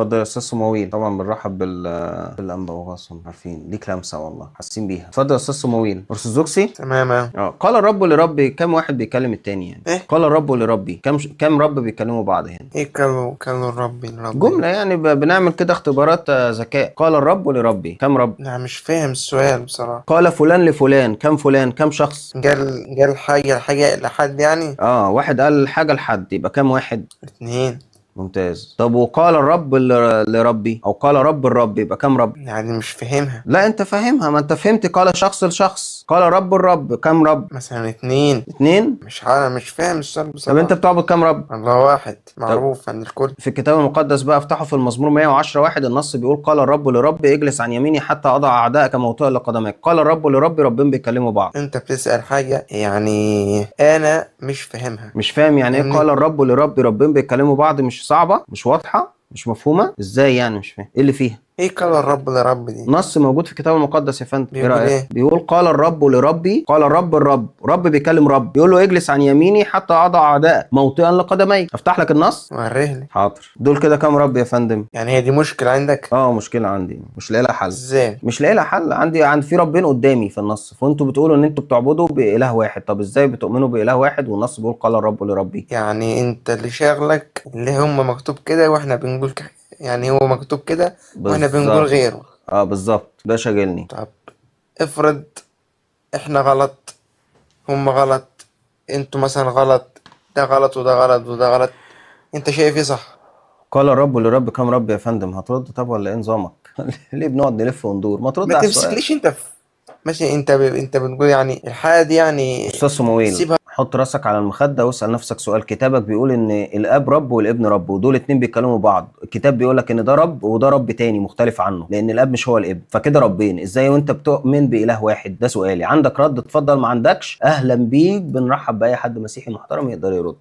اتفضل يا استاذ صمويل. طبعا بنرحب بالانبا وغاصم، عارفين ليك لمسه والله، حاسين بيها. اتفضل يا استاذ صمويل. ارثوذكسي. تمام اهو. قال الرب لربي. كم واحد بيكلم التاني يعني؟ ايه قال الرب لربي. كم رب بيكلموا بعض هنا؟ ايه كانوا ربي جمله يعني، بنعمل كده اختبارات ذكاء. قال الرب لربي. كم رب؟ لا مش فاهم السؤال بصراحة. قال فلان لفلان. كم فلان؟ كم شخص؟ جال حاجة لحد يعني. واحد قال حاجه لحد، يبقى كم واحد؟ اتنين. ممتاز. طب وقال الرب لربي، او قال رب الرب، يبقى كم رب؟ يعني مش فاهمها. لا انت فاهمها، ما انت فهمت. قال شخص لشخص. قال رب الرب. كم رب؟ مثلا اتنين. اتنين. مش عارف، مش فاهم السؤال طب انت بصراحة. بتعبد كم رب؟ الله واحد طب معروف عن الكل. في الكتاب المقدس بقى، افتحوا في المزمور 110 واحد، النص بيقول قال الرب لرب اجلس عن يميني حتى اضع اعدائك موطئا لقدميك. قال الرب لرب، ربهم بيكلموا بعض. انت بتسأل حاجة يعني انا مش فاهمها. مش فاهم يعني ايه فاهمني؟ قال الرب لرب ربهم بيكلموا بعض؟ مش صعبة؟ مش واضحة؟ مش مفهومة؟ ازاي يعني مش فاهم؟ ايه اللي فيها؟ ايه قال الرب لرب دي؟ نص موجود في الكتاب المقدس يا فندم. ايه بيقول رايك؟ ايه؟ بيقول قال الرب لربي. قال الرب رب بيكلم رب، بيقول له اجلس عن يميني حتى اضع اعدائك موطئا لقدمي. افتح لك النص. وريهلي. حاضر. دول كده كام رب يا فندم؟ يعني هي دي مشكلة عندك؟ مشكله عندي، مش لاقي لها حل. ازاي؟ مش لاقي لها حل. عندي في ربين قدامي في النص، فانتوا بتقولوا ان انتوا بتعبدوا باله واحد. طب ازاي بتؤمنوا باله واحد والنص بيقول قال الرب لربي؟ يعني انت اللي شاغلك اللي هم مكتوب كده واحنا بنقول يعني هو مكتوب كده واحنا بنقول بالظبط. غيره. بالظبط، ده شاغلني. طب افرض احنا غلط، هم غلط، انتوا مثلا غلط، ده غلط وده غلط وده غلط، انت شايف ايه صح؟ قال الرب لرب. كام رب يا فندم؟ هترد طب ولا ايه نظامك؟ ليه بنقعد نلف وندور؟ ما ما ترد على السؤال. تمسكليش انت في ماشي. انت بتقول يعني الحالة دي يعني استاذ صمويل، سيبها. حط راسك على المخدة واسأل نفسك سؤال. كتابك بيقول ان الاب رب والابن رب، ودول اتنين بيتكلموا بعض. الكتاب بيقول لك ان ده رب وده رب تاني مختلف عنه، لان الاب مش هو الابن، فكده ربين ازاي وانت بتؤمن بإله واحد؟ ده سؤالي. عندك رد؟ اتفضل. ما عندكش اهلا بيك، بنرحب باي حد مسيحي محترم يقدر يرد.